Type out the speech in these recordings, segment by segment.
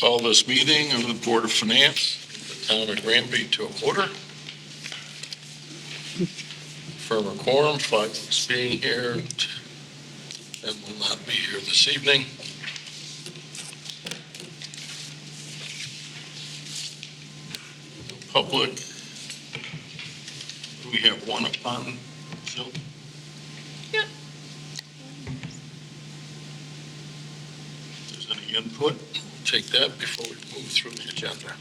Call this meeting of the Board of Finance, the town of Granby to order. Firm a quorum, 5 of us being here, and will not be here this evening. Public, we have one upon Zoom. Yep. If there's any input, we'll take that before we move through the agenda.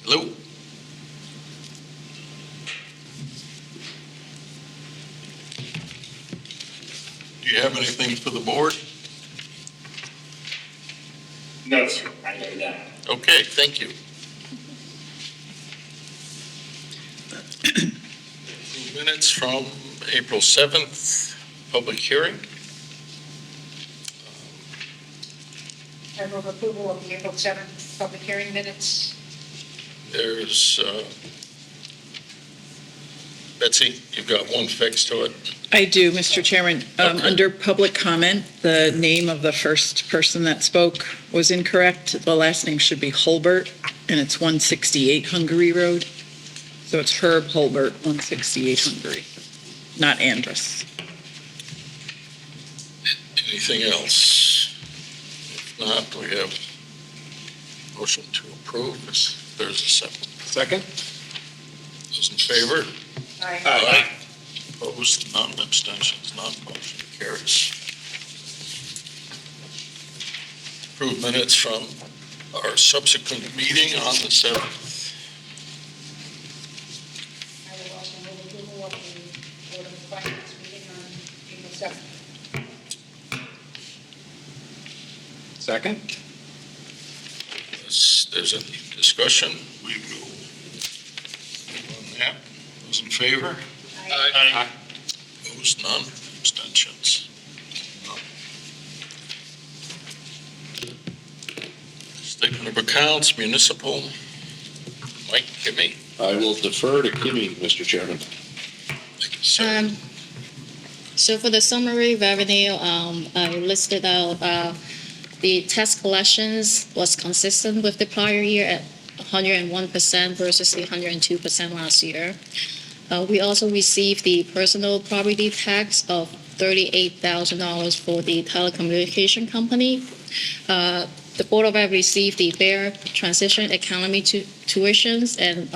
Hello? Do you have anything for the board? No, sir, I know that. Okay, thank you. Minutes from April 7th, public hearing. I move approval of the April 7th public hearing minutes. There's, Betsy, you've got one fix to it. I do, Mr. Chairman. Okay. Under public comment, the name of the first person that spoke was incorrect. The last name should be Hulbert, and it's 168 Hungary Road. So it's Herb Hulbert, 168 Hungary, not Andrus. Anything else? If not, we have motion to approve. There's a second. Second? Those in favor? Aye. Opposed, none, abstentions, none, motion carries. Approved minutes from our subsequent meeting on the 7th. I will also move approval of the Board of Finance meeting on April 7th. Second? Unless there's any discussion, we will move on that. Those in favor? Aye. Opposed, none, abstentions. None. Statement of accounts, municipal. Mike, Kimmy. I will defer to Kimmy, Mr. Chairman. Thank you, sir. So for the summary revenue, I listed out the tax collections was consistent with the prior year at 101% versus the 102% last year. We also received the personal property tax of $38,000 for the telecommunication company. The Board of Ed received the Fair Transition Academy tuitions, and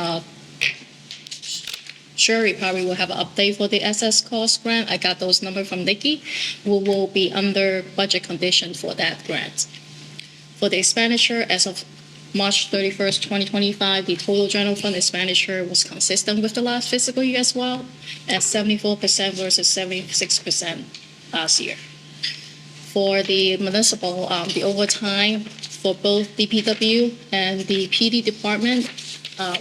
Sherry probably will have an update for the SS cost grant. I got those numbers from Nikki. We will be under budget condition for that grant. For the expenditure, as of March 31st, 2025, the total general fund expenditure was consistent with the last fiscal year as well, at 74% versus 76% last year. For the municipal, the overtime for both DPW and the PD department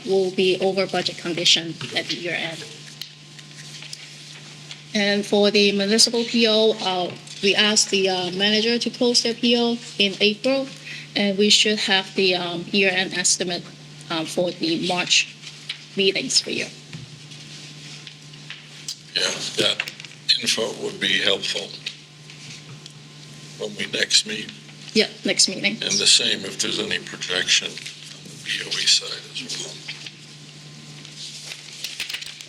will be over budget condition at the year end. And for the municipal PO, we asked the manager to close their PO in April, and we should have the year-end estimate for the March meetings for you. Yeah, that info would be helpful when we next meet. Yeah, next meeting. And the same if there's any projection on the BOE side as well.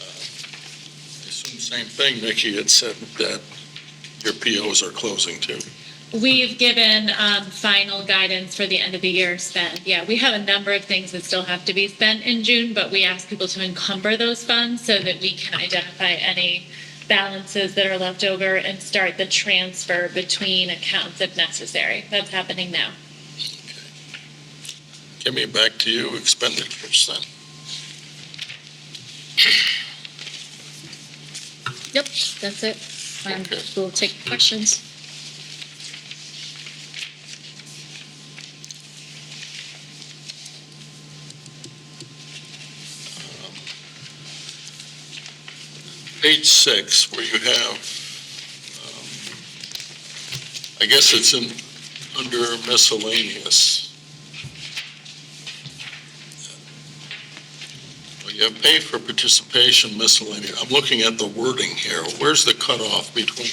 I assume same thing, Nikki had said that your POs are closing too. We've given final guidance for the end of the year spend. Yeah, we have a number of things that still have to be spent in June, but we ask people to encumber those funds so that we can identify any balances that are left over and start the transfer between accounts if necessary. That's happening now. Give me back to you, expenditures then. Yep, that's it. Okay. We'll take questions. Page 6, where you have, I guess it's under miscellaneous. Well, You have pay for participation miscellaneous. I'm looking at the wording here. Where's the cutoff between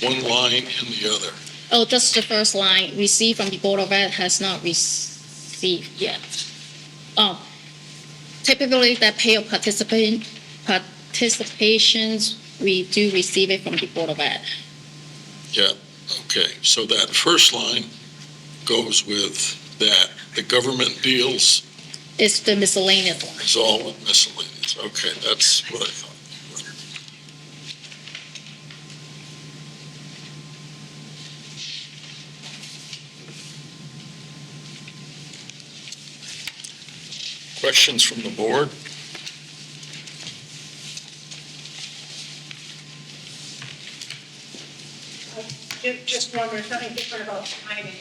one line and the other? Oh, just the first line, received from the Board of Ed has not received yet. Typically, that pay of participations, we do receive it from the Board of Ed. Yeah, okay. So that first line goes with that. The government deals It's the miscellaneous line. is all with miscellaneous. Okay, that's what I thought. Questions from the board? Just wondering, something different about timing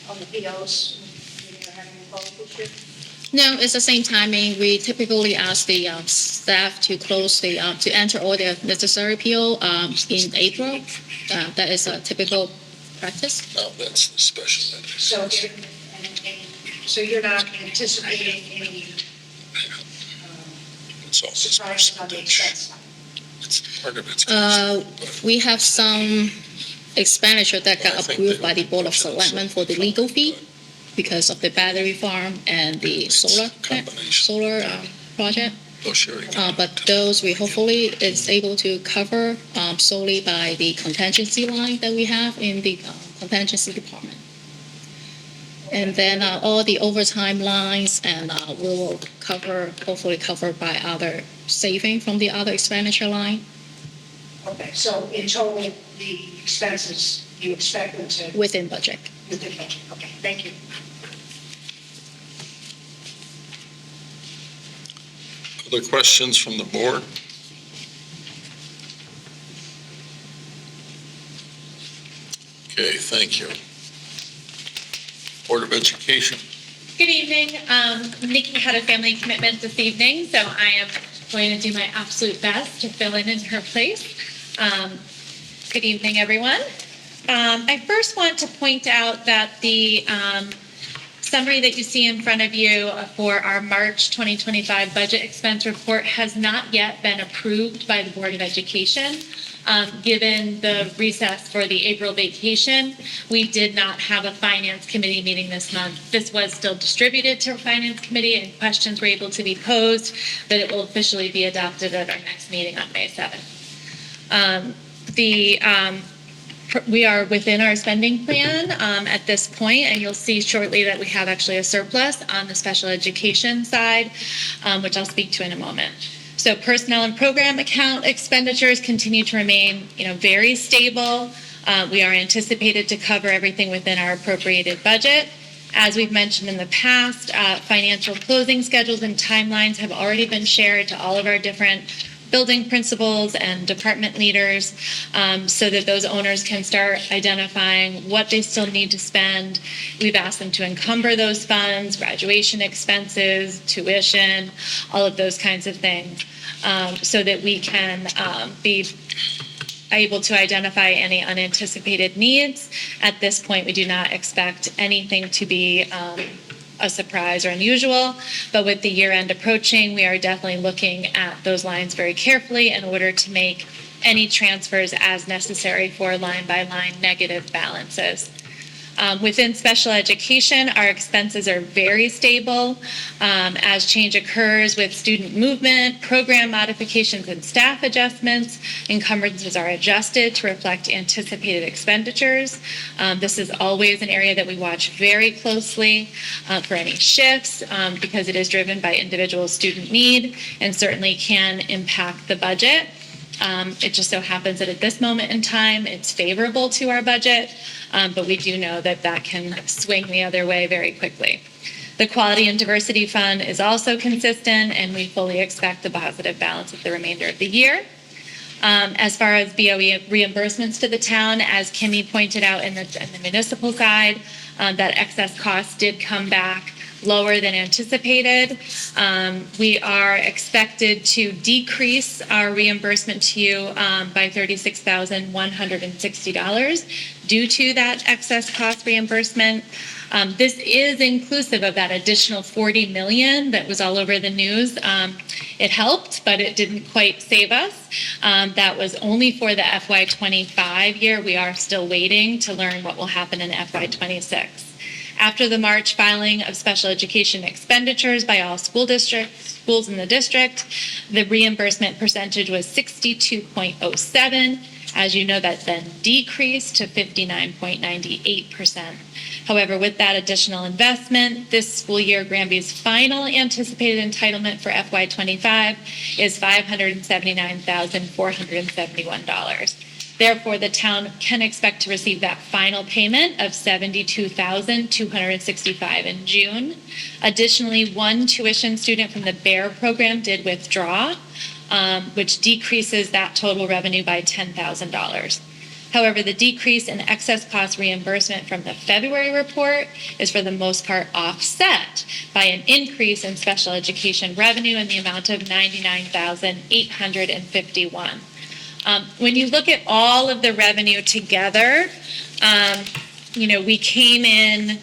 on the POs, you're having a close this year? No, it's the same timing. We typically ask the staff to close to enter all their necessary PO in April. That is a typical practice. No, that's the special ed. So, so you're not anticipating any It's all this surprises on the percentage. expense side? It's part of it's. We have some expenditure that Well, I got think approved they by the Board of should Selectmen for the legal fee because of the battery farm and the solar project. Oh, sure. But those we hopefully is able to cover solely by the contingency line that we have in the contingency department. And then all the overtime lines and we will hopefully covered by other saving from the other expenditure line Okay, so in total, the expenses, you expect them to, within budget. within budget, okay, thank you. Other questions from the board? Okay, thank you. Board of Education. Good evening. Nikki had a family commitment this evening, so I am going to do my absolute best to fill in her place. Good evening, everyone. I first want to point out that the summary that you see in front of you for our March 2025 budget expense report has not yet been approved by the Board of Education. Given the recess for the April vacation, we did not have a Finance Committee meeting this month. This was still distributed to our Finance Committee and questions were able to be posed, but it will officially be adopted at our next meeting on May 7th. We are within our spending plan at this point, and you'll see shortly that we have actually a surplus on the special education side, which I'll speak to in a moment. So personnel and program account expenditures continue to remain, very stable. We are anticipated to cover everything within our appropriated budget. As we've mentioned in the past, financial closing schedules and timelines have already been shared to all of our different building principals and department leaders so that those owners can start identifying what they still need to spend. We've asked them to encumber those funds, graduation expenses, tuition, all of those kinds of things, so that we can be able to identify any unanticipated needs. At this point, we do not expect anything to be a surprise or unusual, but with the year end approaching, we are definitely looking at those lines very carefully in order to make any transfers as necessary for line by line negative balances. Within special education, our expenses are very stable. As change occurs with student movement, program modifications, and staff adjustments, encumbrances are adjusted to reflect anticipated expenditures. This is always an area that we watch very closely for any shifts because it is driven by individual student need and certainly can impact the budget. It just so happens that at this moment in time, it's favorable to our budget, but we do know that that can swing the other way very quickly. The Quality and Diversity Fund is also consistent, and we fully expect the positive balance of the remainder of the year. As far as BOE reimbursements to the town, as Kimmy pointed out in the municipal side, that excess cost did come back lower than anticipated. We are expected to decrease our reimbursement to you by $36,160 due to that excess cost reimbursement. This is inclusive of that additional $40 million that was all over the news. It helped, but it didn't quite save us. That was only for the FY25 year. We are still waiting to learn what will happen in FY26. After the March filing of special education expenditures by all schools in the district, the reimbursement percentage was 62.07. As you know, that then decreased to 59.98%. However, with that additional investment, this school year, Granby's final anticipated entitlement for FY25 is $579,471. Therefore, the town can expect to receive that final payment of $72,265 in June. Additionally, one tuition student from the BEAR program did withdraw, which decreases that total revenue by $10,000. However, the decrease in excess cost reimbursement from the February report is for the most part offset by an increase in special education revenue in the amount of $99,851. When you look at all of the revenue together, we came in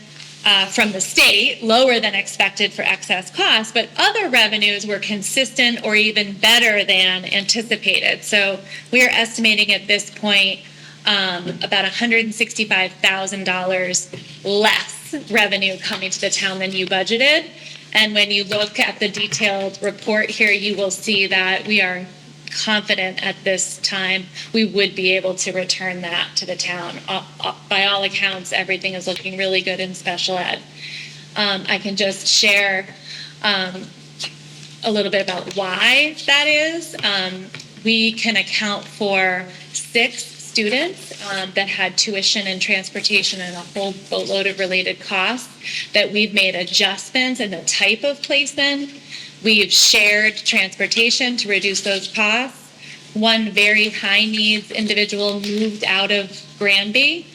from the state lower than expected for excess costs, but other revenues were consistent or even better than anticipated. So we are estimating at this point about $165,000 less revenue coming to the town than you budgeted. And when you look at the detailed report here, you will see that we are confident at this time we would be able to return that to the town. By all accounts, everything is looking really good in special ed. I can just share a little bit about why that is. We can account for 6 students that had tuition and transportation and a whole boatload of related costs that we've made adjustments in the type of placement. We've shared transportation to reduce those costs. One very high needs individual moved out of Granby,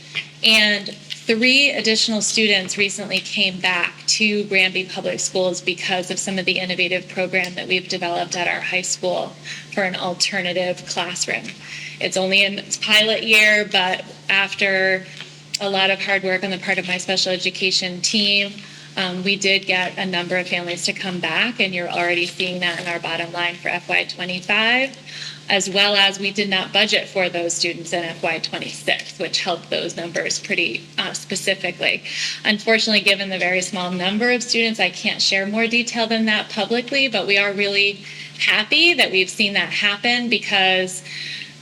and 3 additional students recently came back to Granby Public Schools because of some of the innovative program that we've developed at our high school for an alternative classroom. It's only in its pilot year, but after a lot of hard work on the part of my special education team, we did get a number of families to come back, and you're already seeing that in our bottom line for FY25, as well as we did not budget for those students in FY26, which helped those numbers pretty specifically. Unfortunately, given the very small number of students, I can't share more detail than that publicly, but we are really happy that we've seen that happen, because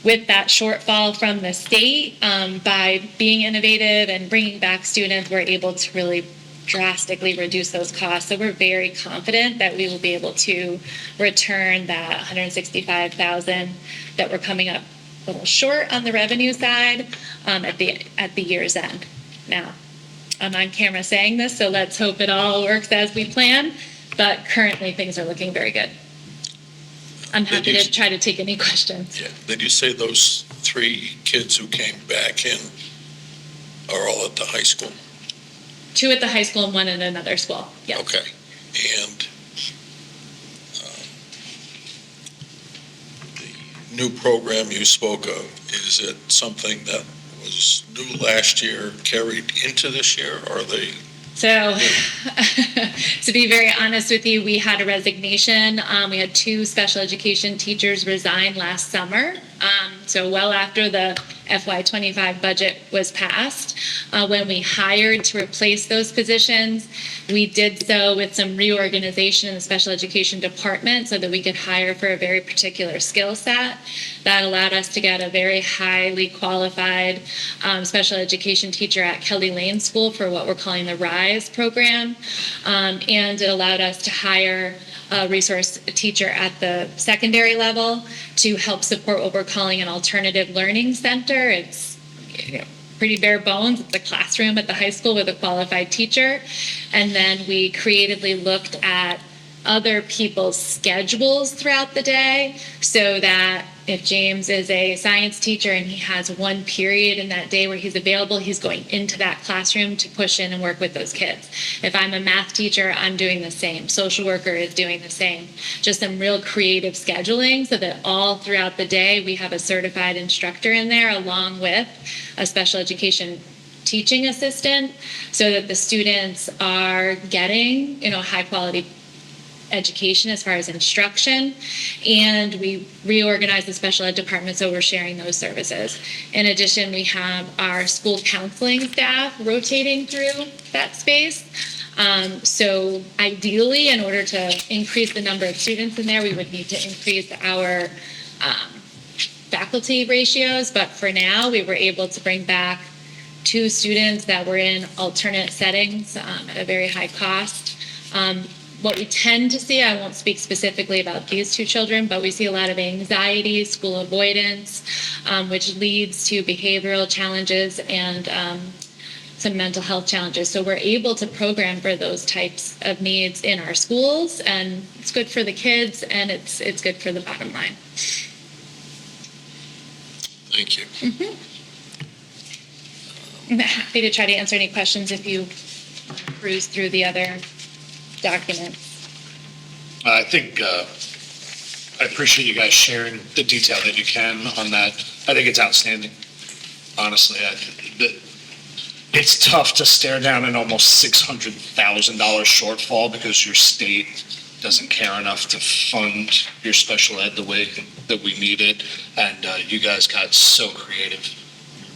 with that shortfall from the state, by being innovative and bringing back students, we're able to really drastically reduce those costs. So we're very confident that we will be able to return that $165,000 that we're coming up a little short on the revenue side at the year's end. Now, I'm on camera saying this, so let's hope it all works as we plan. But currently, things are looking very good. I'm happy to try to take any questions. Yeah. Did you say those 3 kids who came back in are all at the high school? 2 at the high school and 1 at another school. Yes. Okay. And the new program you spoke of, is it something that was new last year, carried into this year, or are they? So, to be very honest with you, we had a resignation. We had 2 special education teachers resign last summer. So well after the FY25 budget was passed. When we hired to replace those positions, we did so with some reorganization in the special education department so that we could hire for a very particular skill set. That allowed us to get a very highly qualified special education teacher at Kelly Lane School for what we're calling the RISE program. And it allowed us to hire a resource teacher at the secondary level to help support what we're calling an alternative learning center. It's pretty bare bones. It's a classroom at the high school with a qualified teacher. And then we creatively looked at other people's schedules throughout the day so that if James is a science teacher and he has one period in that day where he's available, he's going into that classroom to push in and work with those kids. If I'm a math teacher, I'm doing the same. Social worker is doing the same. Just some real creative scheduling so that all throughout the day we have a certified instructor in there along with a special education teaching assistant so that the students are getting, high quality education as far as instruction, and we reorganize the special ed department so we're sharing those services. In addition, we have our school counseling staff rotating through that space. So ideally, in order to increase the number of students in there, we would need to increase our faculty ratios, but for now, we were able to bring back 2 students that were in alternate settings at a very high cost. What we tend to see, I won't speak specifically about these 2 children, but we see a lot of anxiety, school avoidance, which leads to behavioral challenges and some mental health challenges. So we're able to program for those types of needs in our schools, and it's good for the kids and it's good for the bottom line. Thank you. I'm happy to try to answer any questions if you cruise through the other documents. I think, I appreciate you guys sharing the detail that you can on that. I think it's outstanding, honestly. It's tough to stare down an almost $600,000 shortfall because your state doesn't care enough to fund your special ed the way that we need it. And you guys got so creative.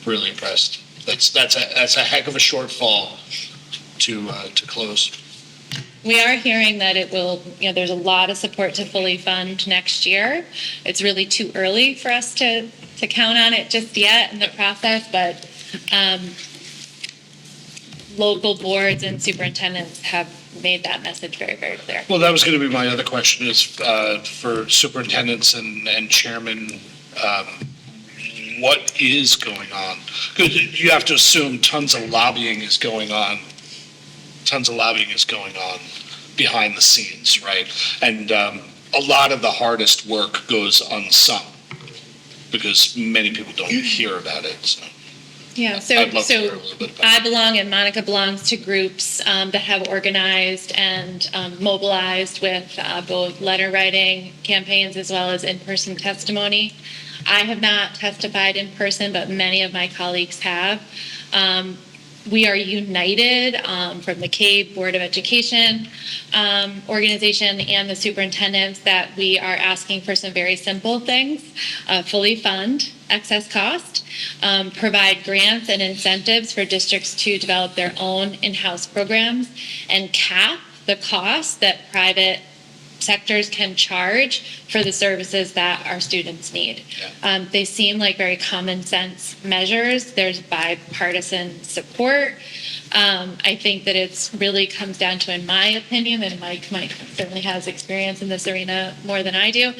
Really impressed. That's a heck of a shortfall to close. We are hearing that it will, there's a lot of support to fully fund next year. It's really too early for us to count on it just yet in the process, but local boards and superintendents have made that message very, very clear. Well, that was going to be my other question is for superintendents and chairman, what is going on? Because you have to assume tons of lobbying is going on behind the scenes, right? And a lot of the hardest work goes unsung because many people don't hear about it. So. Yeah, I'd love to hear a so little bit about I belong and Monica belongs to groups that have organized and mobilized with both letter writing campaigns as well as in-person testimony. I have not testified in person, but many of my colleagues have. We are united from the CABE Board of Education organization and the superintendents that we are asking for some very simple things. Fully fund excess cost, provide grants and incentives for districts to develop their own in-house programs, and cap the cost that private sectors can charge for the services that our students need. Yeah. They seem like very common sense measures. There's bipartisan support. I think that it's really comes down to, in my opinion, and Mike certainly has experience in this arena more than I do,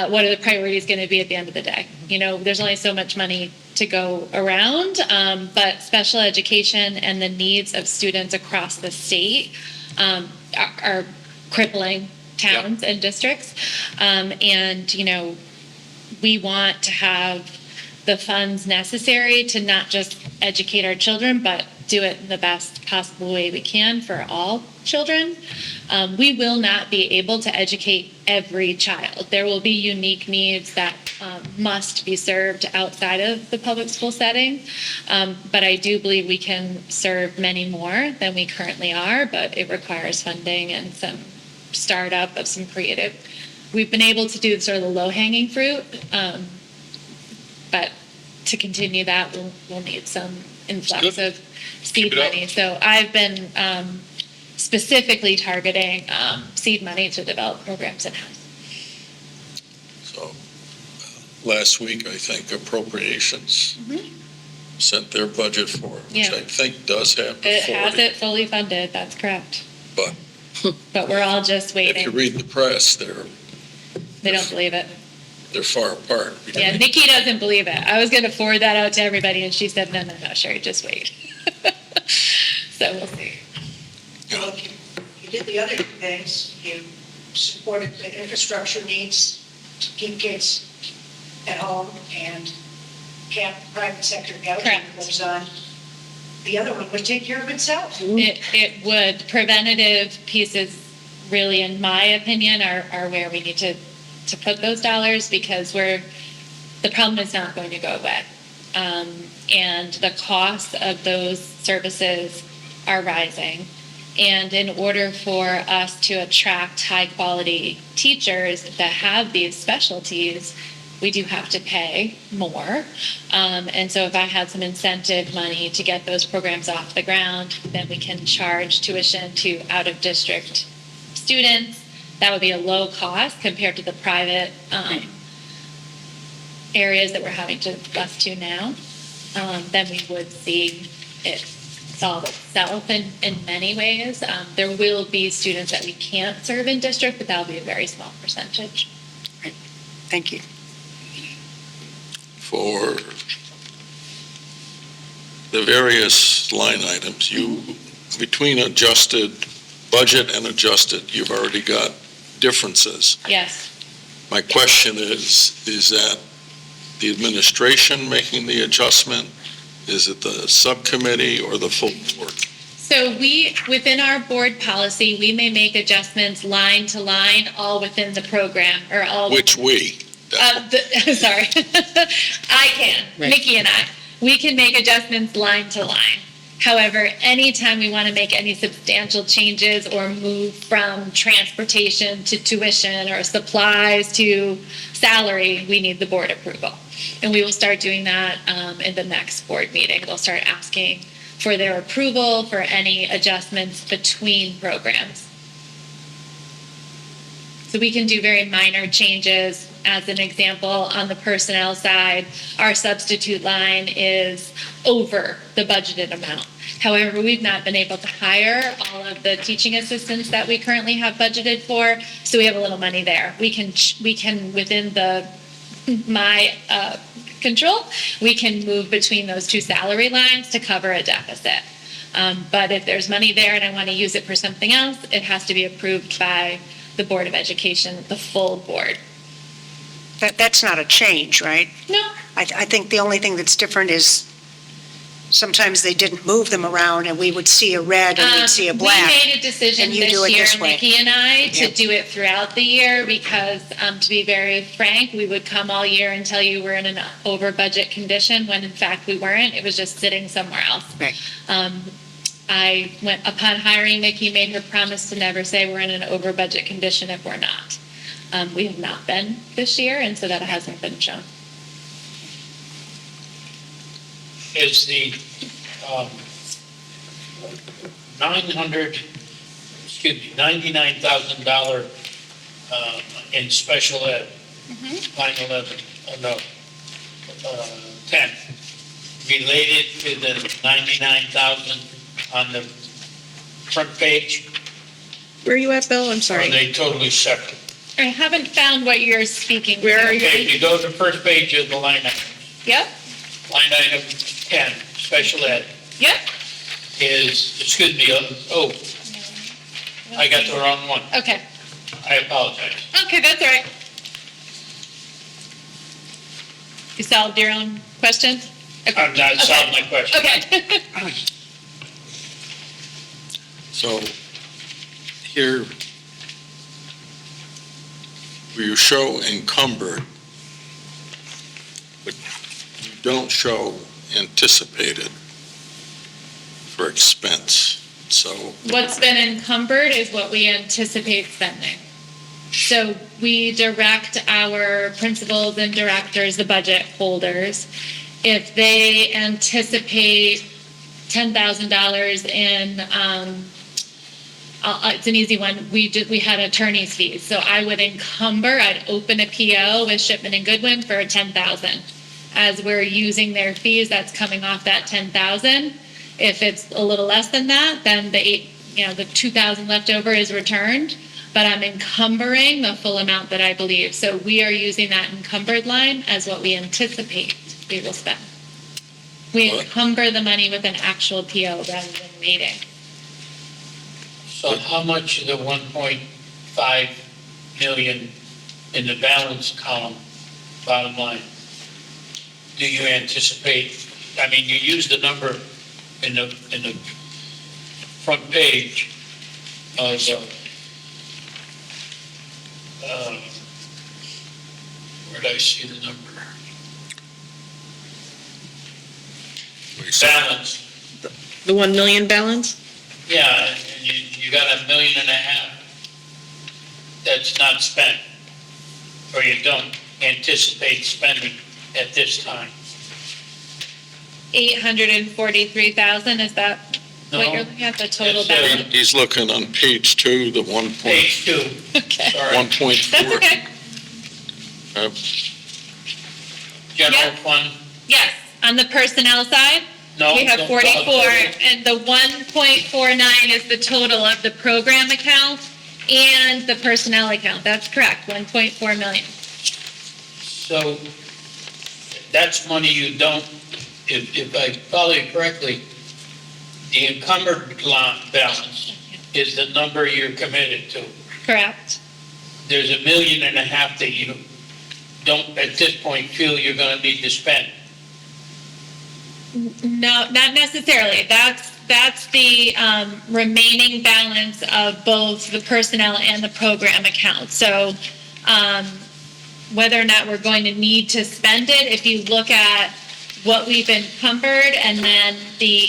what are the priorities going to be at the end of the day? There's only so much money to go around, but special education and the needs of students across the state are crippling towns and districts. And, we want to have the funds necessary to not just educate our children, but do it in the best possible way we can for all children. We will not be able to educate every child. There will be unique needs that must be served outside of the public school setting. But I do believe we can serve many more than we currently are, but it requires funding and some startup of some creative. We've been able to do sort of the low-hanging fruit, but to continue that, we'll need some influx of seed money. So I've been specifically targeting seed money to develop programs in-house. So last week, I think appropriations sent their budget for it, which Yeah. I think does have the It has 40. it fully funded, that's correct. But But we're all just if you waiting. read the press, They don't believe it. they're far apart. Yeah, Nikki doesn't believe it. I was going to forward that out to everybody, and she said, no, Sherry, just wait. So we'll see. Well, you did the other things, you supported the infrastructure needs to keep kids at home and cap private sector gouging Correct. goes on, the other one would take care of itself. It would. Preventative pieces, really, in my opinion, are where we need to put those dollars, because the problem is not going to go away. And the costs of those services are rising. And in order for us to attract high quality teachers that have these specialties, we do have to pay more. And so if I had some incentive money to get those programs off the ground, then we can charge tuition to out of district students. That would be a low cost compared to the private areas that we're having to bus to now. Then we would see it solve itself in many ways. There will be students that we can't serve in district, but that'll be a very small percentage. Thank you. For the various line items, between adjusted budget and adjusted, you've already got differences. Yes. My question is that the administration making the adjustment? Is it the subcommittee or the full board? So within our board policy, we may make adjustments line to line, all within the program, or all. Which we? Sorry. I can, Right. Nikki and I. We can make adjustments line to line. However, anytime we want to make any substantial changes or move from transportation to tuition or supplies to salary, we need the board approval. And we will start doing that in the next board meeting. We'll start asking for their approval for any adjustments between programs. So we can do very minor changes. As an example, on the personnel side, our substitute line is over the budgeted amount. However, we've not been able to hire all of the teaching assistants that we currently have budgeted for, so we have a little money there. We can within my control, we can move between those two salary lines to cover a deficit. But if there's money there and I want to use it for something else, it has to be approved by the Board of Education, the full board. That's not a change, right? No. I think the only thing that's different is sometimes they didn't move them around and we would see a red and we'd see a black. We made a decision and you this do it year, this way. Nikki and I, to Yep. do it throughout the year because, to be very frank, we would come all year and tell you we're in an over budget condition when in fact we weren't. It was just sitting somewhere else. Right. Upon hiring Nikki, made her promise to never say we're in an over budget condition if we're not. We have not been this year, and so that hasn't been shown. Is the $99,000 in special ed, line 11, 10, related to the 99,000 on the front page? Where are you at, Bill? I'm Or are sorry. they totally separate? I haven't found what you're speaking. Where are you? Okay, if you go to the first page of the line item, Yep, line item 10, special ed, yep. I got the wrong one. Okay, I apologize. okay, that's all right. You solved your own question? Okay. I'm not solving my question. Okay. So here, where you show encumbered, but you don't show anticipated for expense. So What's been encumbered is what we anticipate spending. So we direct our principals and directors, the budget holders, if they anticipate $10,000 in, it's an easy one. We had attorney's fees. So I would encumber, I'd open a PO with Shipman and Goodwin for 10,000. As we're using their fees, that's coming off that 10,000. If it's a little less than that, then the 2,000 left over is returned, but I'm encumbering the full amount that I believe. So we are using that encumbered line as what we anticipate we will spend. We What? encumber the money with an actual PO rather than waiting. So how much of the 1.5 million in the balance column, bottom line, do you anticipate, I mean, you used the number in the front page of, where did I see the number? Balance. The 1 million balance? Yeah, and you got $1.5 million that's not spent, or you don't anticipate spending at this time. 843,000, is that what you're looking at, the total It's, balance? He's looking on page 2, the 1.4. Page 2, sorry. That's okay. General Yeah. fund, Yes, on the personnel side, no. we have no, 44, and the 1.49 is the total of the program account and the personnel account. That's correct, 1.4 million. So that's money you don't, if I follow you correctly, the encumbered balance is the number you're committed to. Correct. There's $1.5 million that you don't, at this point, feel you're gonna need to spend. No, not necessarily. That's the remaining balance of both the personnel and the program account. So whether or not we're going to need to spend it, if you look at what we've encumbered and then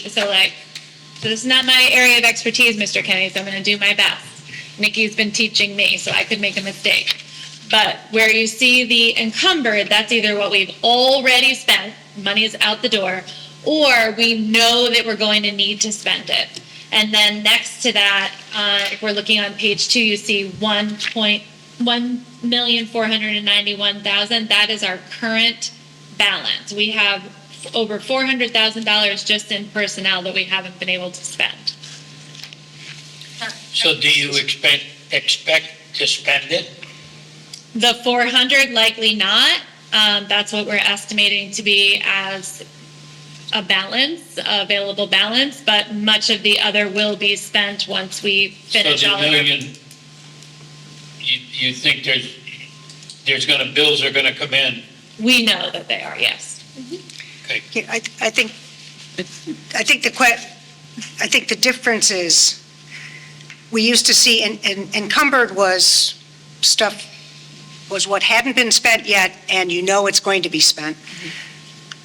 so this is not my area of expertise, Mr. Kenny, so I'm going to do my best. Nikki's been teaching me, so I could make a mistake. But where you see the encumbered, that's either what we've already spent, money is out the door, or we know that we're going to need to spend it. And then next to that, if we're looking on page 2, you see 1,491,000. That is our current balance. We have over $400,000 just in personnel that we haven't been able to spend. So do you expect to spend it? The 400, likely not. That's what we're estimating to be as a balance, available balance, but much of the other will be spent once we finish So all the of $1 it. million, you think bills are gonna come in? We know that they are, yes. Yeah, I think the difference is, we used to see, encumbered was what hadn't been spent yet, and you know it's going to be spent.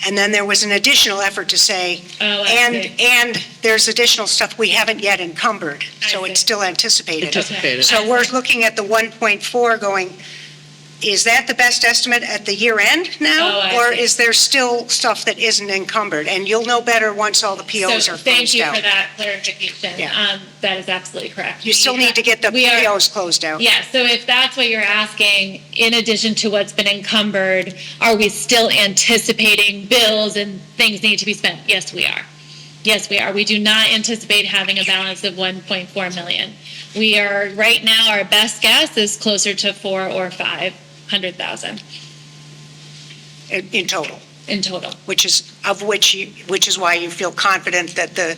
And then there was an additional effort to say, Oh, I see. and there's additional stuff we haven't yet encumbered, so I it's see. still anticipated. Anticipated. So we're looking at the 1.4 going, is that the best estimate at the year end now? Oh, I Or see. is there still stuff that isn't encumbered? And you'll know better once all the POs So are thank closed you out. for that clarification. Yeah. That is absolutely correct. You still need to get the We are- POs closed out. Yeah, so if that's what you're asking, in addition to what's been encumbered, are we still anticipating bills and things need to be spent? Yes, we are. Yes, we are. We do not anticipate having a balance of 1.4 million. We are, right now, our best guess is closer to 400,000 or 500,000 In total, in total. which is why you feel confident that the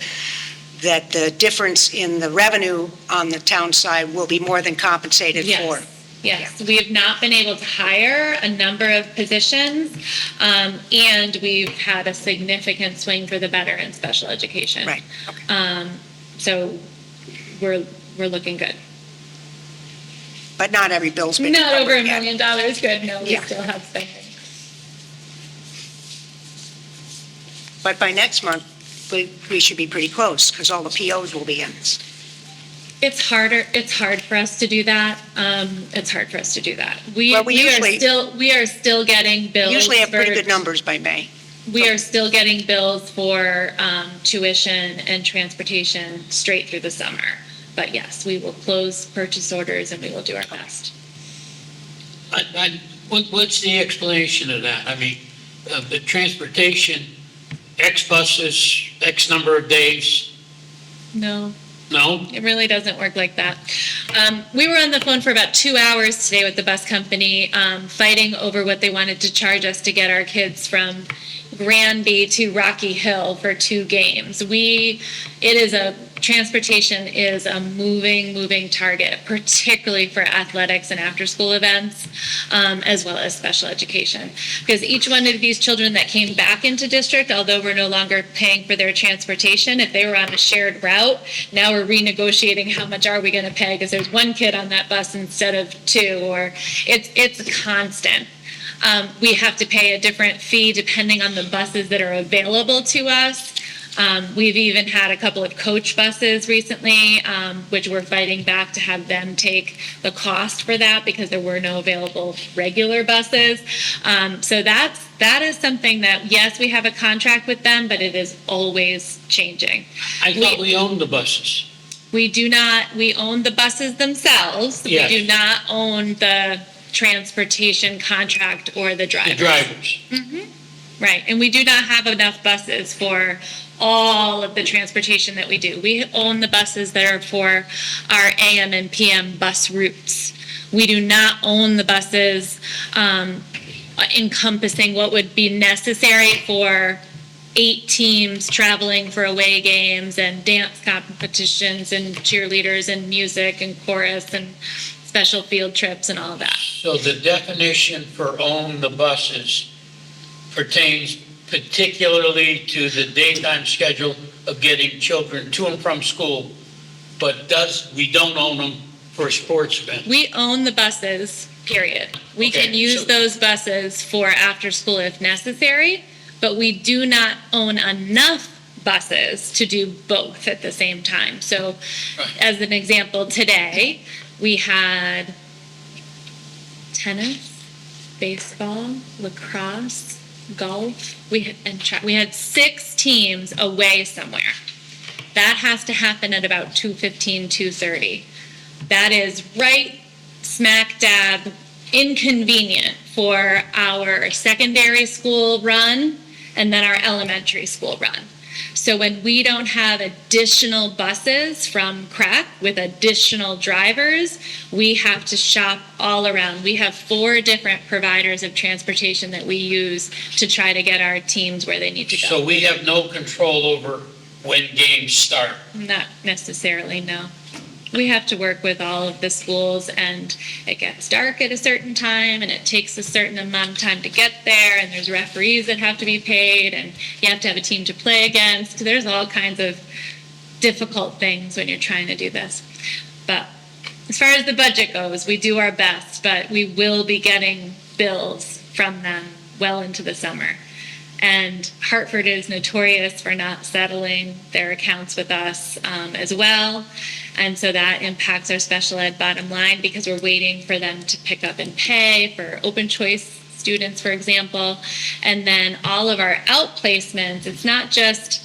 difference in the revenue on the town side will be more than compensated for. Yes, we have not been able to hire a number of positions, and we've had a significant swing for the better in special education. Right, okay. So we're looking good. But not every bill's been Not over encumbered $1 yet. million good, no, we Yeah. still have spending. But by next month, we should be pretty close, because all the POs will be in. It's hard for us to do that. It's hard for us to do that. We Well, we are still getting bills. Usually have pretty for- good numbers by May. We are still getting bills for tuition and transportation straight through the summer. But yes, we will close purchase orders and we will do our best. What's the explanation of that? I mean, the transportation, X buses, X number of days, No, no? it really doesn't work like that. We were on the phone for about 2 hours today with the bus company, fighting over what they wanted to charge us to get our kids from Granby to Rocky Hill for 2 games. It is a transportation is a moving target, particularly for athletics and after-school events, as well as special education. Because each one of these children that came back into district, although we're no longer paying for their transportation, if they were on a shared route, now we're renegotiating how much are we going to pay because there's one kid on that bus instead of two, or it's constant. We have to pay a different fee depending on the buses that are available to us. We've even had a couple of coach buses recently, which we're fighting back to have them take the cost for that because there were no available regular buses. So that is something that, yes, we have a contract with them, but it is always changing. I thought we owned the buses. We do not, we own the buses themselves. Yes. We do not own the transportation contract or the drivers. The drivers. Right, and we do not have enough buses for all of the transportation that we do. We own the buses that are for our AM and PM bus routes. We do not own the buses encompassing what would be necessary for 8 teams traveling for away games and dance competitions and cheerleaders and music and chorus and special field trips and all of that. So the definition for own the buses pertains particularly to the daytime schedule of getting children to and from school, but we don't own them for sports events. We own the buses, period. We Okay, can use so- those buses for after school if necessary, but we do not own enough buses to do both at the same time. So Right. as an example, today, we had tennis, baseball, lacrosse, golf. We had 6 teams away somewhere. That has to happen at about 2:15, 2:30. That is right smack dab inconvenient for our secondary school run and then our elementary school run. So when we don't have additional buses from CREC with additional drivers, we have to shop all around. We have 4 different providers of transportation that we use to try to get our teams where they need to go. So we have no control over when games start. Not necessarily, no. We have to work with all of the schools, and it gets dark at a certain time, and it takes a certain amount of time to get there, and there's referees that have to be paid, and you have to have a team to play against. There's all kinds of difficult things when you're trying to do this. But as far as the budget goes, we do our best, but we will be getting bills from them well into the summer. And Hartford is notorious for not settling their accounts with us as well. And so that impacts our special ed bottom line because we're waiting for them to pick up and pay for open choice students, for example. And then all of our outplacements, it's not just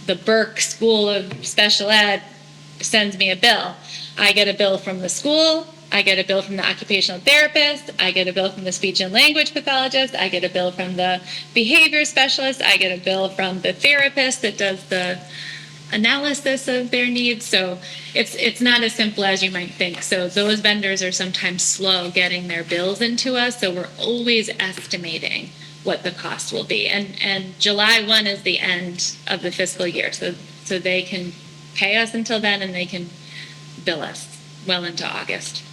the Burke School of Special Ed sends me a bill. I get a bill from the school, I get a bill from the occupational therapist, I get a bill from the speech and language pathologist, I get a bill from the behavior specialist, I get a bill from the therapist that does the analysis of their needs. So it's not as simple as you might think. So those vendors are sometimes slow getting their bills into us, so we're always estimating what the cost will be. And July 1 is the end of the fiscal year, so they can pay us until then and they can bill us well into August.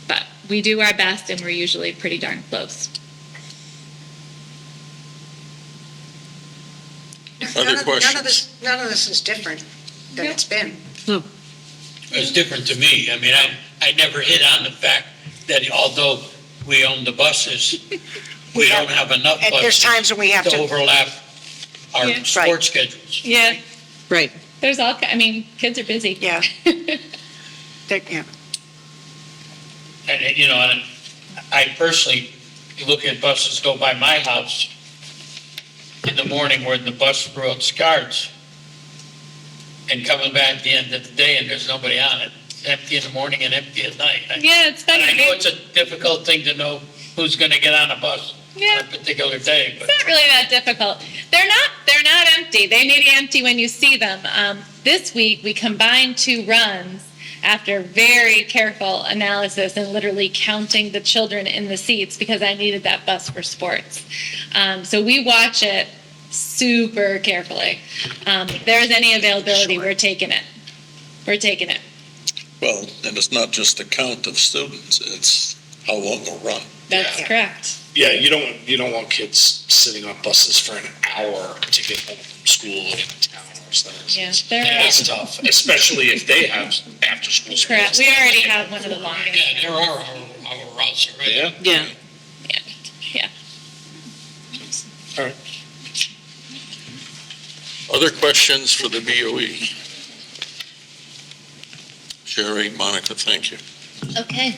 But we do our best and we're usually pretty darn close. Other questions? None of this is different than it's been. It's different to me. I mean, I never hit on the fact that although we own the buses, we don't have enough And there's buses times when we have to to, overlap our Yeah. sports schedules. Yeah, Right. there's kids are busy. yeah. Yeah. And, and I personally, look at buses go by my house in the morning where the bus routes cards and coming back at the end of the day and there's nobody on it. It's empty in the morning and empty at night. Yeah, it's And I funny. know it's a difficult thing to know who's going to get on a bus Yeah. on a particular day, but It's not really that difficult. They're not empty. They may be empty when you see them. This week, we combined 2 runs after very careful analysis and literally counting the children in the seats because I needed that bus for sports. So we watch it super carefully. If there's any availability, we're taking it. We're taking it. Well, and it's not just the count of students, it's how long they'll run. That's correct. Yeah, you don't want kids sitting on buses for an hour to get home from school in town or something. Yeah, That's tough, especially if they have after-school. correct. We already have one of the longest. Yeah, there are our routes already. Yeah? Yeah. Yeah. Other questions for the BOE? Sherry, Monica, thank you. Okay.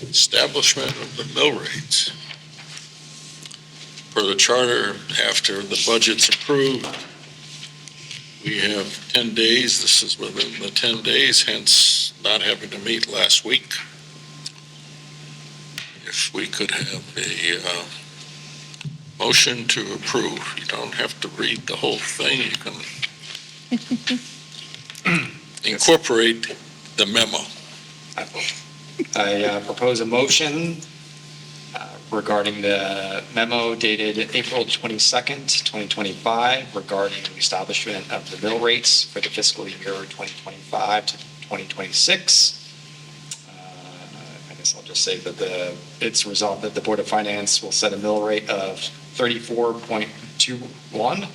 Establishment of the mill rates. Per the charter, after the budget's approved, we have 10 days. This is within the 10 days, hence not having to meet last week. If we could have a motion to approve. You don't have to read the whole thing. You can incorporate the memo. I propose a motion regarding the memo dated April 22nd, 2025, regarding the establishment of the mill rates for the fiscal year 2025 to 2026. I guess I'll just say that it's resolved that the Board of Finance will set a mill rate of 34.21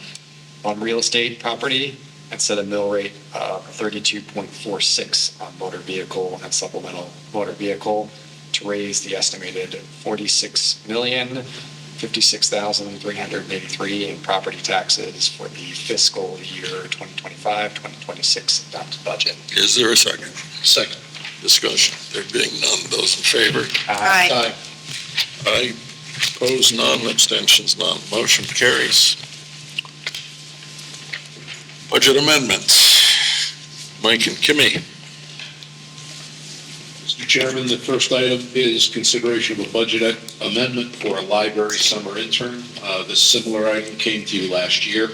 on real estate property and set a mill rate of 32.46 on motor vehicle and supplemental motor vehicle to raise the estimated $46,056,383 in property taxes for the fiscal year 2025-2026 adopted budget. Is there a second? Second. Discussion. There being none, those in favor? Aye. Aye. Opposed, none. Abstentions, none. Motion carries. Budget amendments. Mike and Kimmy. Mr. Chairman, the first item is consideration of a budget amendment for a library summer intern. This similar item came to you last year.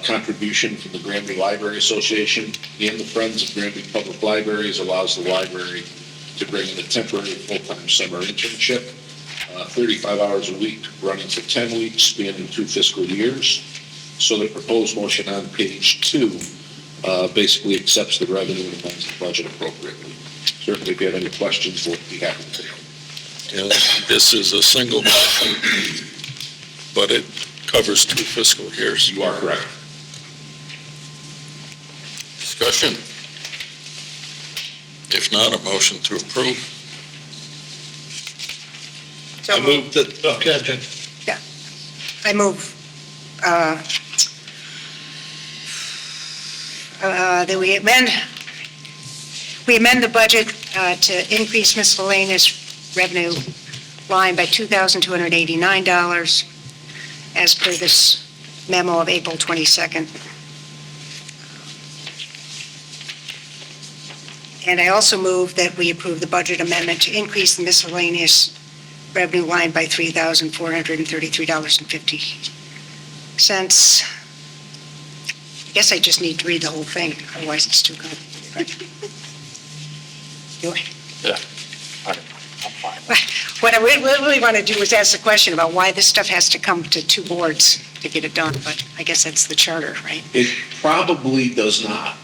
Contribution from the Granby Library Association and the Friends of Granby Public Libraries allows the library to bring in a temporary full-time summer internship, 35 hours a week, running for 10 weeks, spanning 2 fiscal years. So the proposed motion on page 2 basically accepts the revenue and amends the budget appropriately. Certainly, if you have any questions, we'll be happy to take them. And this is a single motion, but it covers 2 fiscal years. You are correct. Discussion? If not, a motion to approve. So I move that, okay, I move that we amend the budget to increase miscellaneous revenue line by $2,289 as per this memo of April 22nd. And I also move that we approve the budget amendment to increase the miscellaneous revenue line by $3,433.50. I guess I just need to read the whole thing, otherwise it's too complicated. I'm fine. What I really want to do is ask the question about why this stuff has to come to 2 boards to get it done, but I guess that's the charter, right? It probably does not.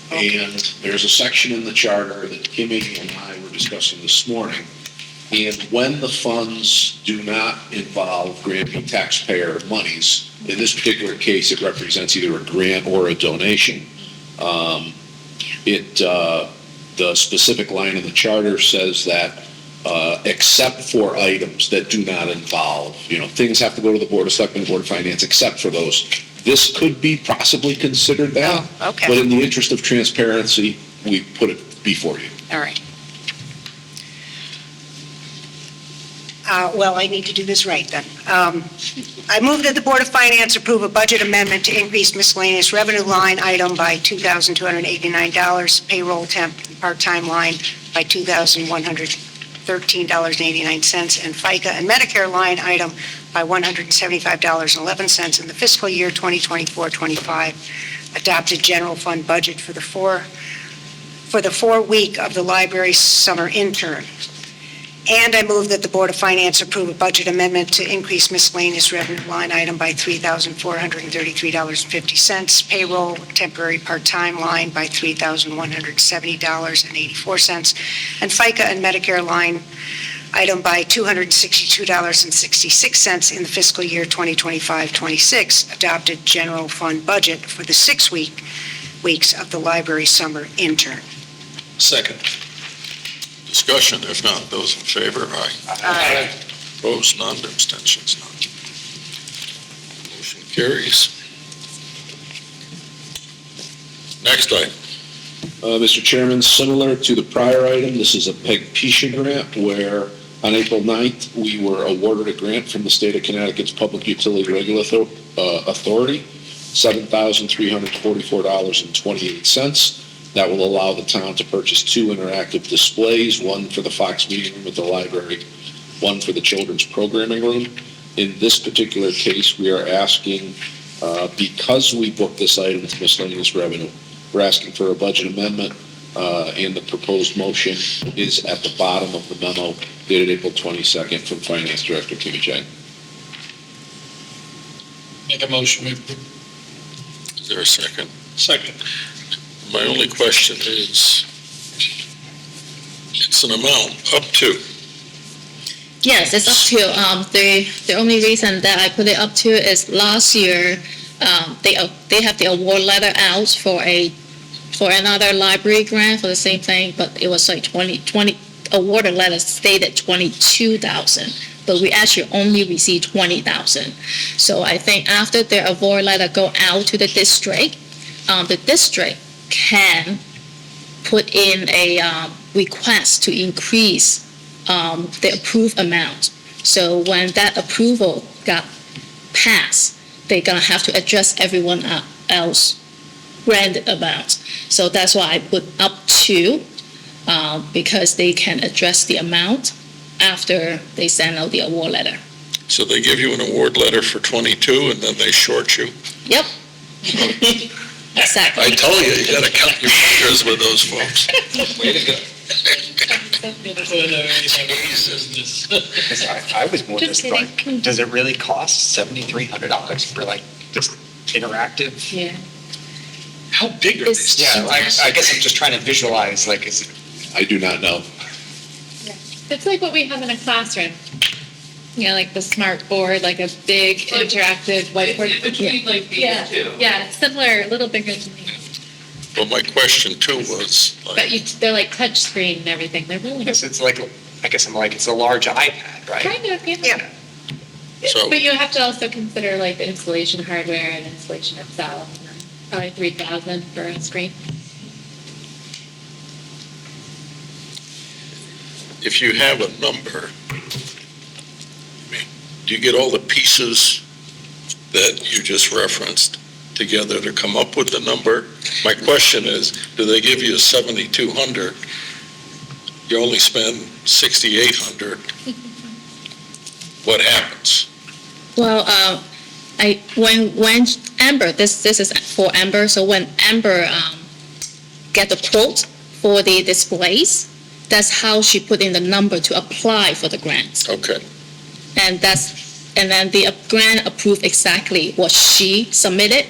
Okay. And there's a section in the charter that Kimmy and I were discussing this morning. And when the funds do not involve Granby taxpayer monies, in this particular case, it represents either a grant or a donation. The specific line in the charter says that except for items that do not involve, things have to go to the Board of Selectmen, Board of Finance, except for those. This could be possibly considered that. Oh, okay. But in the interest of transparency, we put it before you. All right. Well, I need to do this right then. I move that the Board of Finance approve a budget amendment to increase miscellaneous revenue line item by $2,289, payroll temp and part-time line by $2,113.89, and FICA and Medicare line item by $175.11 in the fiscal year 2024-25 adopted general fund budget for the 4 week of the library summer intern. And I move that the Board of Finance approve a budget amendment to increase miscellaneous revenue line item by $3,433.50, payroll temporary part-time line by $3,170.84, and FICA and Medicare line item by $262.66 in the fiscal year 2025-26 adopted general fund budget for the 6 weeks of the library summer intern. Second. Discussion, if not, those in favor, aye. Aye. Opposed, none, abstentions, none. Motion carries. Next item. Mr. Chairman, similar to the prior item, this is a PEG-PESHA grant where on April 9th, we were awarded a grant from the state of Connecticut's Public Utility Regulatory Authority, $7,344.28. That will allow the town to purchase 2 interactive displays, one for the Fox meeting room at the library, one for the children's programming room. In this particular case, we are asking, because we booked this item to miscellaneous revenue, we're asking for a budget amendment, and the proposed motion is at the bottom of the memo dated April 22nd from Finance Director Kimmy Chang. Make a motion, we approve. Is there a second? Second. My only question is, it's an amount up to. Yes, it's up to, the only reason that I put it up to is last year, they have the award letter out for another library grant for the same thing, but it was like 20 award letter stated 22,000, but we actually only received 20,000. So I think after their award letter go out to the district can put in a request to increase the approved amount. So when that approval got passed, they're gonna have to adjust everyone else granted amount. So that's why I put up to, because they can adjust the amount after they send out the award letter. So they give you an award letter for 22 and then they short you? Yep. Exactly. I told you, you gotta count your fingers with those folks. Way to go. I was more Just just like, does it really cost $7,300 for like just interactive? Yeah. How big are these? Yeah, I guess I'm just trying to visualize, like, is it, I do not know. It's like what we have in a classroom. You know, like the smart board, like a big interactive whiteboard. like Yeah, similar, a little bigger than these. Well, my question too was, But like, they're like touch screen and everything. They're really it's like, I guess I'm like, it's a large iPad, right? kind of, yeah. Yeah. so, But you have to also consider like the installation hardware and installation itself. And then probably 3,000 for a screen. if you have a number, I mean, do you get all the pieces that you just referenced together to come up with the number? My question is, do they give you 7,200? You only spend 6,800. What happens? Well, when Amber, this is for Amber, so when Amber get the quote for the displays, that's how she put in the number to apply for the grant. Okay, And then the grant approved exactly what she submitted,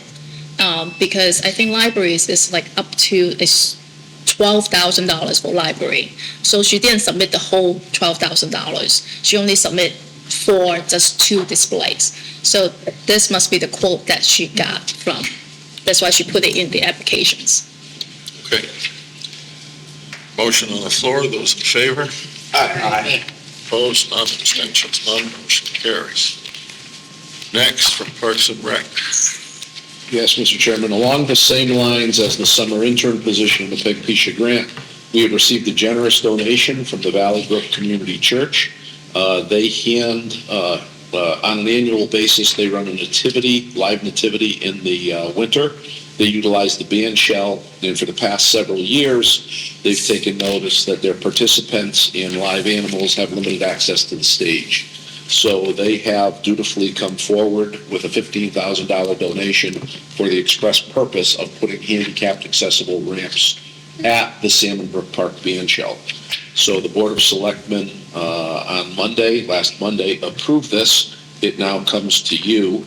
because I think libraries is like up to $12,000 for library. So she didn't submit the whole $12,000. She only submit for just 2 displays. So this must be the quote that she got from. That's why she put it in the applications. okay. Motion on the floor, those in favor? Aye. Opposed, none, abstentions, none, motion carries. Next, from Parks and Rec. Yes, Mr. Chairman, along the same lines as the summer intern position in the PEG-PESHA grant, we have received a generous donation from the Valley Brook Community Church. They hand, on an annual basis, they run a nativity, live nativity in the winter. They utilize the band shell, and for the past several years, they've taken notice that their participants and live animals have limited access to the stage. So they have dutifully come forward with a $15,000 donation for the express purpose of putting handicapped accessible ramps at the Salmon Brook Park Band Shell. So the Board of Selectmen, on last Monday, approved this. It now comes to you.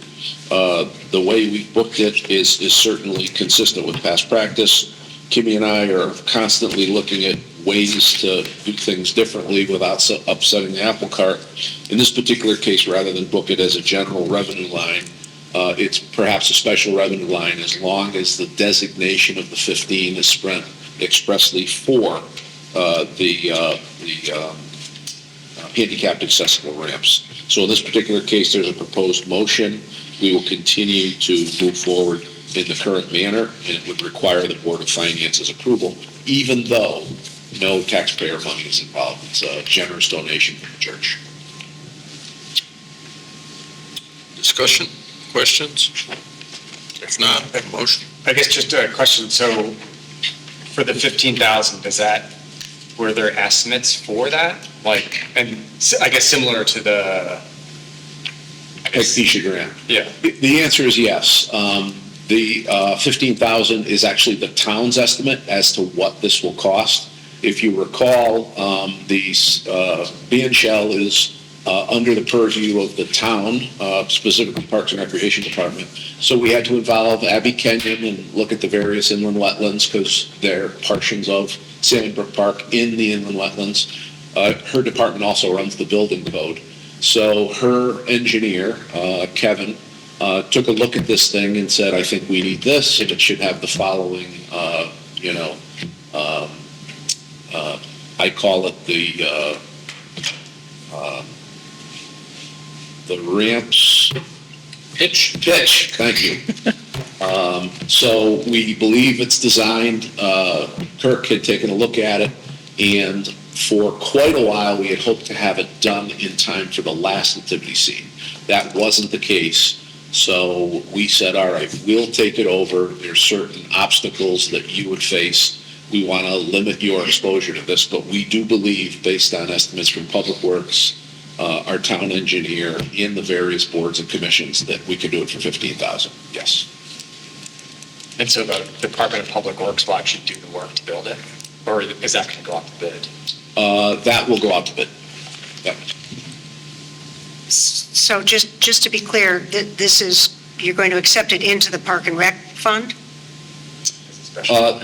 The way we booked it is certainly consistent with past practice. Kimmy and I are constantly looking at ways to do things differently without upsetting the apple cart. In this particular case, rather than book it as a general revenue line, it's perhaps a special revenue line as long as the designation of the 15 is spent expressly for the handicapped accessible ramps. So in this particular case, there's a proposed motion. We will continue to move forward in the current manner, and it would require the Board of Finance's approval, even though no taxpayer money is involved. It's a generous donation from the church. Discussion, questions? If not, motion. I guess just a question, so for the 15,000, were there estimates for that? Like, and I guess similar to the, Ecthesia grant. yeah. The answer is yes. The 15,000 is actually the town's estimate as to what this will cost. If you recall, the band shell is under the purview of the town, specifically Parks and Recreation Department. So we had to involve Abbey Kenyon and look at the various inland wetlands because they're portions of Salmon Brook Park in the inland wetlands. Her department also runs the building code. So her engineer, Kevin, took a look at this thing and said, I think we need this, and it should have the following, I call it the ramps. Pitch, thank you. So we believe it's designed, Kirk had taken a look at it, and for quite a while, we had hoped to have it done in time for the last nativity scene. That wasn't the case. So we said, all right, we'll take it over. There's certain obstacles that you would face. We want to limit your exposure to this, but we do believe, based on estimates from Public Works, our town engineer, in the various boards and commissions, that we could do it for 15,000. Yes. And so the Department of Public Works will actually do the work to build it? Or is that going to go out to bid? That will go out to bid. Yep. So just to be clear, this is, you're going to accept it into the Park and Rec Fund?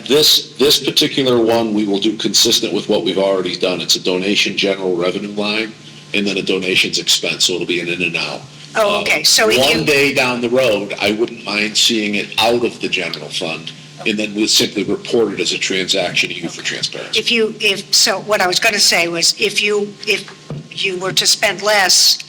This particular one, we will do consistent with what we've already done. It's a donation general revenue line, and then a donations expense, so it'll be an in and out. Oh, okay, so One day down the road, I wouldn't mind seeing it out of the general fund, and then we'll simply report it as a transaction to you for transparency. So what I was going to say was, if you were to spend less,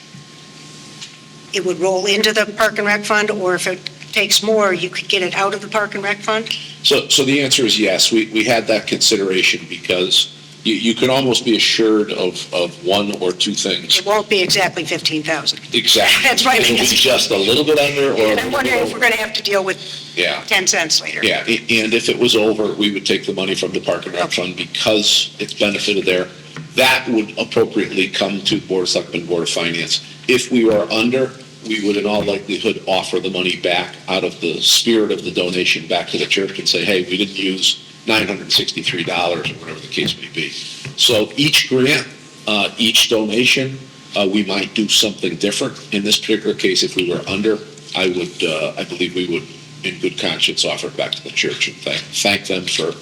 it would roll into the Park and Rec Fund, or if it takes more, you could get it out of the Park and Rec Fund? So the answer is yes. We had that consideration because you could almost be assured of one or two things. It won't be exactly 15,000. Exactly. That's right. It'll be just a little bit under or. And I'm wondering if we're going to have to deal with Yeah. 10 cents later. Yeah, and if it was over, we would take the money from the Park and Rec Fund because it's benefited there. That would appropriately come to the Board of Selectmen, Board of Finance. If we were under, we would in all likelihood offer the money back out of the spirit of the donation back to the church and say, hey, we didn't use $963 or whatever the case may be. So each grant, each donation, we might do something different. In this particular case, if we were under, I believe we would, in good conscience, offer it back to the church and thank them for,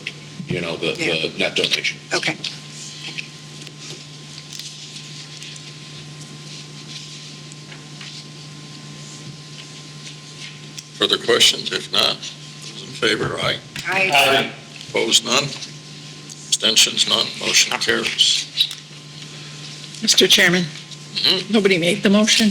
the net donation. Okay. Further questions? If not, those in favor, aye. I Opposed, none. Abstentions, none. Motion carries. Mr. Chairman, nobody made the motion.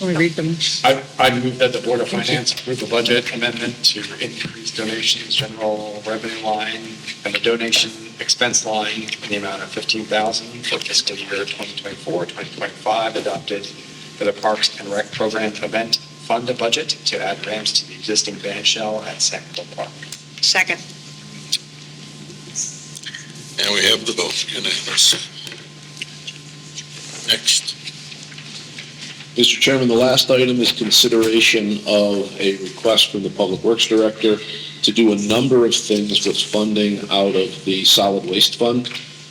Let me read the motion. I move that the Board of Finance approve the budget amendment to increase donations general revenue line and the donation expense line in the amount of 15,000 for fiscal year 2024, 2025 adopted for the Parks and Rec Program event fund budget to add ramps to the existing band shell at Sackville Park. second. And we have the vote unanimous. Next. Mr. Chairman, the last item is consideration of a request from the Public Works Director to do a number of things with funding out of the solid waste fund.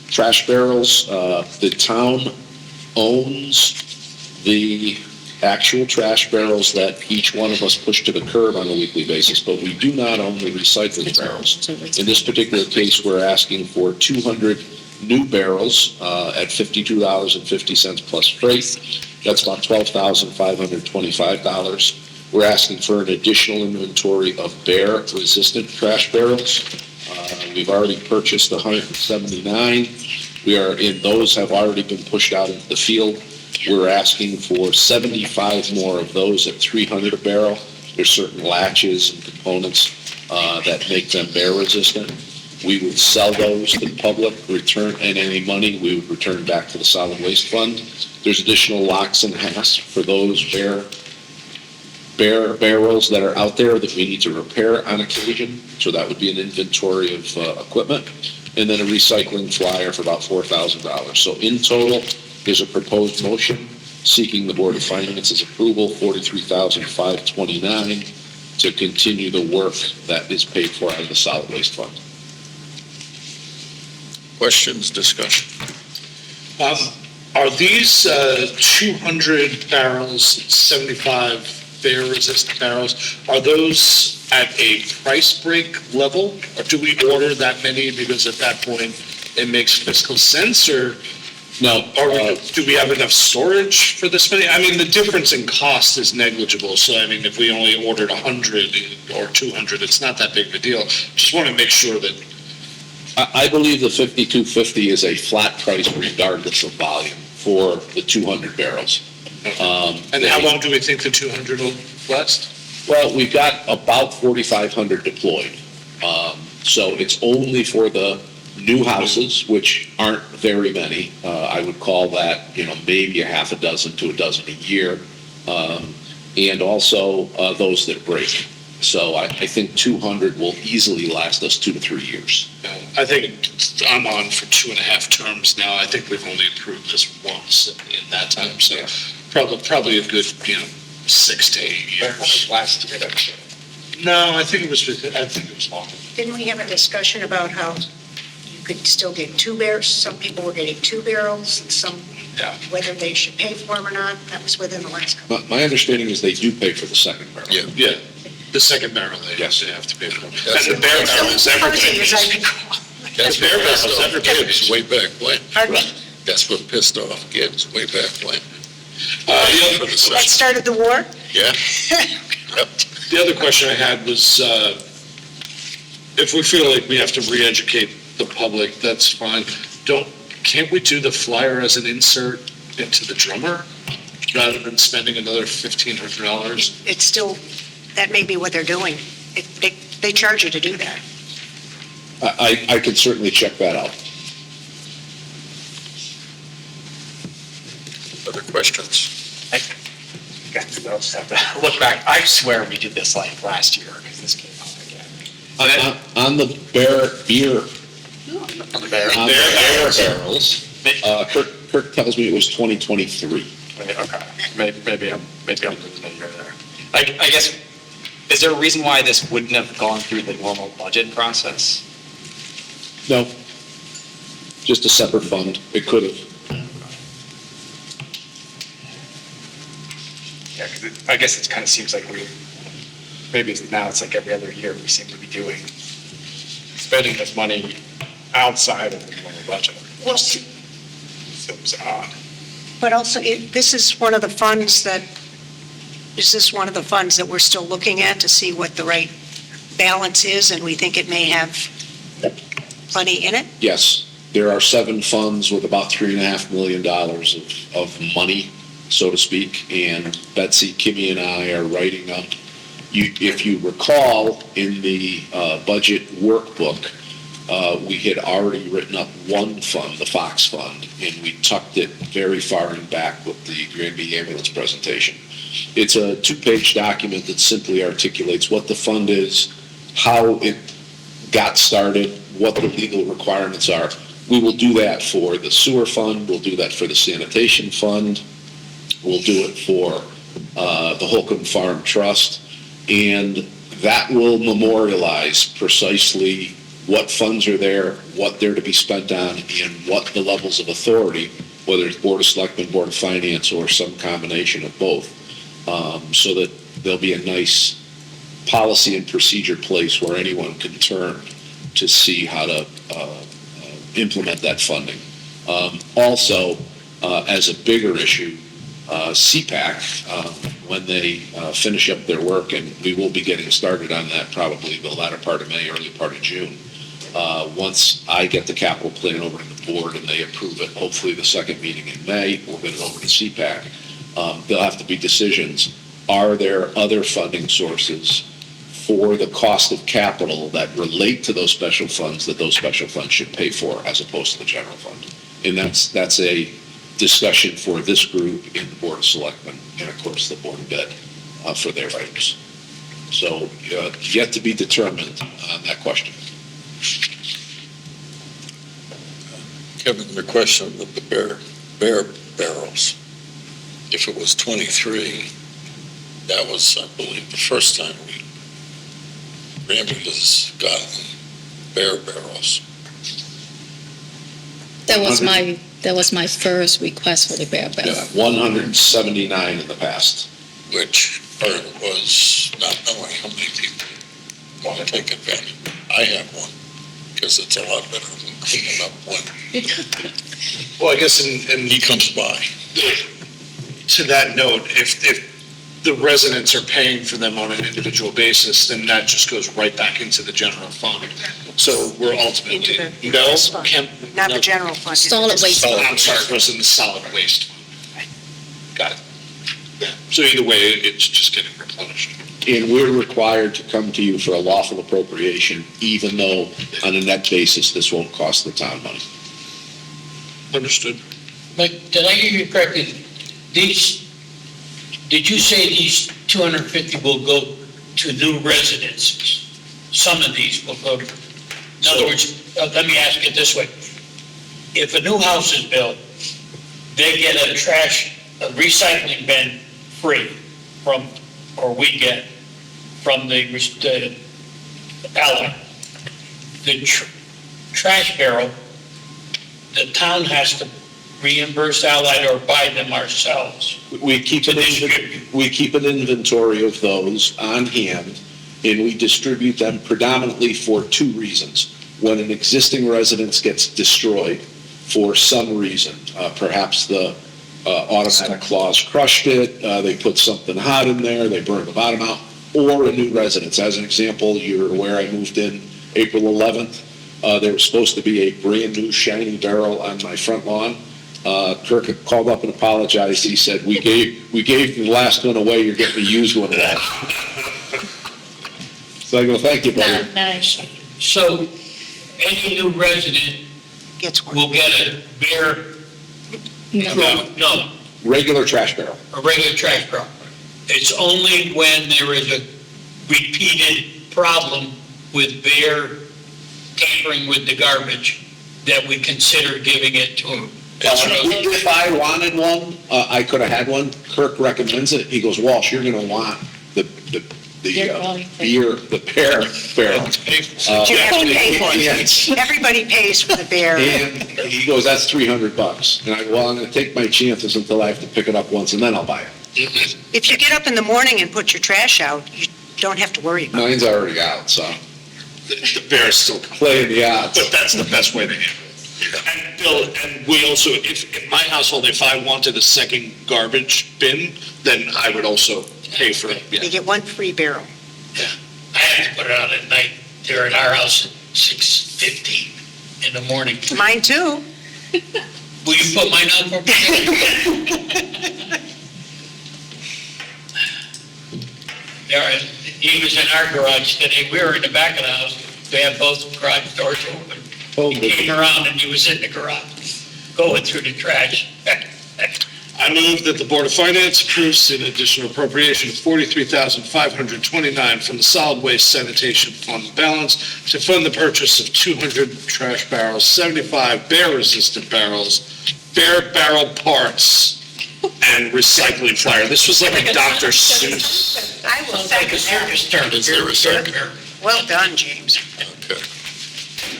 Trash barrels, the town owns the actual trash barrels that each one of us push to the curb on a weekly basis, but we do not own the recycling barrels. In this particular case, we're asking for 200 new barrels at $52.50 plus freight. That's about $12,525. We're asking for an additional inventory of bear-resistant trash barrels. We've already purchased 179. Those have already been pushed out into the field. We're asking for 75 more of those at 300 a barrel. There's certain latches and components that make them bear resistant. We would sell those to the public, return, and any money we would return back to the solid waste fund. There's additional locks and hasps for those barrels that are out there that we need to repair on occasion. So that would be an inventory of equipment. And then a recycling flyer for about $4,000. So in total, there's a proposed motion seeking the Board of Finance's approval, $43,529, to continue the work that is paid for out of the solid waste fund. Questions, discussion? Are these 200 barrels, 75 bear-resistant barrels, are those at a price break level? Or do we order that many because at that point it makes fiscal sense, or No, do we have enough storage for this many? I mean, the difference in cost is negligible, so I mean, if we only ordered 100 or 200, it's not that big of a deal. Just want to make sure that. I believe the 5250 is a flat price regardless of volume for the 200 barrels. And how long do we think the 200 will last? Well, we've got about 4,500 deployed. So it's only for the new houses, which aren't very many. I would call that, maybe a half a dozen to a dozen a year. And also those that break. So I think 200 will easily last us 2 to 3 years. I think I'm on for 2.5 terms now. I think we've only approved this once in that time, so probably a good, 6 to 8 years. Last year, No, I think it was longer. Didn't we have a discussion about how you could still get 2 barrels? Some people were getting 2 barrels, and some, Yeah. whether they should pay for them or not, that was within the last couple. My understanding is they do pay for the second barrel. Yeah. Yeah, the second barrel, they Yes. have to pay for. And That's the bear barrel is everything. As I recall. That's what pissed off kids way back when. Pardon me? That's what pissed off kids way back when. That started the war? Yeah. The other question I had was, if we feel like we have to re-educate the public, that's fine. Can't we do the flyer as an insert into the drummer rather than spending another $1,500? It's still, that may be what they're doing. They charge you to do that. I can certainly check that out. Other questions? Look back, I swear we did this like last year, because this came up again. On the beer On the bear. barrels, Kirk tells me it was 2023. Okay, maybe I'm losing a year there. I guess, is there a reason why this wouldn't have gone through the normal budget process? No, just a separate fund. It could have. Yeah, 'cause I guess it kind of seems like maybe now it's like every other year we seem to be spending this money outside of the normal budget. Well, Seems odd. but also, this is one of the funds that we're still looking at to see what the right balance is, and we think it may have plenty in it? Yes, there are 7 funds with about $3.5 million of money, so to speak, and Betsy, Kimmy, and I are writing up. If you recall, in the budget workbook, we had already written up one fund, the Fox Fund, and we tucked it very far in back with the Granby ambulance presentation. It's a 2-page document that simply articulates what the fund is, how it got started, what the legal requirements are. We will do that for the sewer fund, we'll do that for the sanitation fund, we'll do it for the Holcomb Farm Trust, and that will memorialize precisely what funds are there, what they're to be spent on, and what the levels of authority, whether it's Board of Selectmen, Board of Finance, or some combination of both, so that there'll be a nice policy and procedure place where anyone can turn to see how to implement that funding. Also, as a bigger issue, CPAC, when they finish up their work, and we will be getting started on that probably the latter part of May, early part of June. Once I get the capital plan over to the board and they approve it, hopefully the second meeting in May, we'll get it over to CPAC. There'll have to be decisions. Are there other funding sources for the cost of capital that relate to those special funds that those special funds should pay for as opposed to the general fund? And that's a discussion for this group in the Board of Selectmen and of course the Board of Ed for their items. So yet to be determined on that question. Kevin, the question of the bear barrels. If it was 23, that was, I believe, the first time Granby has gotten bear barrels. That was my first request for the bear barrel. Yeah, 179 in the past. Which part was not knowing how many people want to take advantage. I have one, because it's a lot better than cleaning up when Well, I guess and he comes by. to that note, if the residents are paying for them on an individual basis, then that just goes right back into the general fund. So we're ultimately, Not the general fund. Solid waste. I'm sorry, it goes in the solid waste fund. Got it. Yeah. So either way, it's just getting replenished. And we're required to come to you for a lawful appropriation, even though on a net basis, this won't cost the town money. Understood. But did I hear you correctly? Did you say these 250 will go to new residences? Some of these will go to, in other words, let me ask it this way. If a new house is built, they get a recycling bin free from, or we get from the ally. The trash barrel, the town has to reimburse Allied or buy them ourselves. We keep an inventory of those on hand, and we distribute them predominantly for two reasons. When an existing residence gets destroyed for some reason, perhaps the automatic clause crushed it, they put something hot in there, they burned the bottom out, or a new residence. As an example, you're aware I moved in April 11th. There was supposed to be a brand new shiny barrel on my front lawn. Kirk had called up and apologized. He said, we gave the last one away, you're getting a used one now. So I go, thank you, buddy. Nice. So any new resident Gets one. will get a bear, no, Regular trash barrel. a regular trash barrel. It's only when there is a repeated problem with bear tampering with the garbage that we consider giving it to them. If I wanted one, I could have had one. Kirk recommends it. He goes, Walsh, you're gonna want the beer barrel. But you have to pay for it. Yes. Everybody pays for the bear. And he goes, that's $300. And I go, well, I'm gonna take my chances until I have to pick it up once and then I'll buy it. If you get up in the morning and put your trash out, you don't have to worry about it. Mine's already out, so The bear's still playing the odds. But that's the best way to handle it. And Bill, and we also, if in my household, if I wanted a second garbage bin, then I would also pay for it. You get one free barrel. I have to put it out at night. They're at our house at 6:15 in the morning. Mine too. Will you put mine out for me? He was in our garage today. We were in the back of the house. We have both garage doors open. He came around and he was in the garage, going through the trash. I move that the Board of Finance approves an additional appropriation of $43,529 from the Solid Waste Sanitation Fund balance to fund the purchase of 200 trash barrels, 75 bear-resistant barrels, bear barrel parts, and recycling flyer. This was like a Dr. Seuss. I will Sounds like a second that. circus turn. Is there a second? Well done, James. Okay.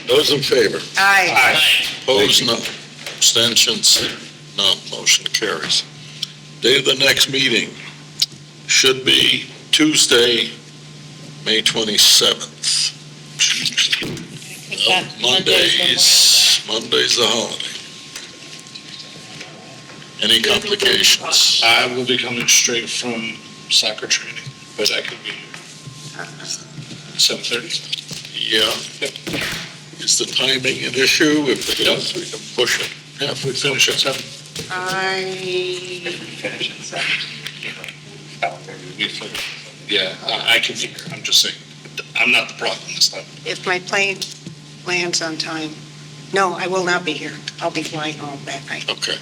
Those in favor? Aye. Opposed, none. Abstentions, none. Motion carries. Day of the next meeting should be Tuesday, May 27th. That Monday's the holiday. Any complications? I will be coming straight from soccer training, but I could be 7:30. Yeah. Is the timing an issue? If it is, we can push it. Yeah, if we finish at 7. Finish at 7. Yeah, I can be here. I'm just saying, I'm not the problem this time. If my plane lands on time. No, I will not be here. I'll be flying home that night. Okay.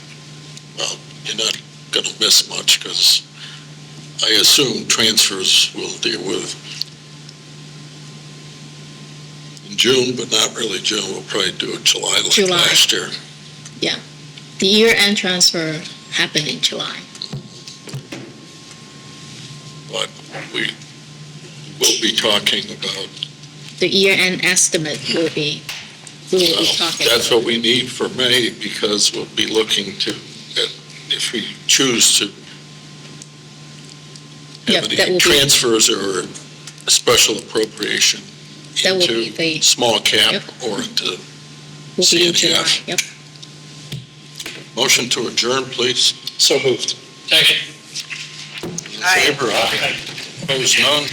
Well, you're not going to miss much because I assume transfers will deal with in June, but not really June. We'll probably do it July like July. last year. The year-end transfer happened in July. But we will be talking about, The year-end estimate we will be talking. that's what we need for May because we'll be looking to, if we choose to Yep, have that any will be- transfers or a special appropriation That will be into the- small cap Yep. or into Will be in CNF. July. Yep. Motion to adjourn, please. So moved. Second. Aye. Favor, aye. Opposed, none.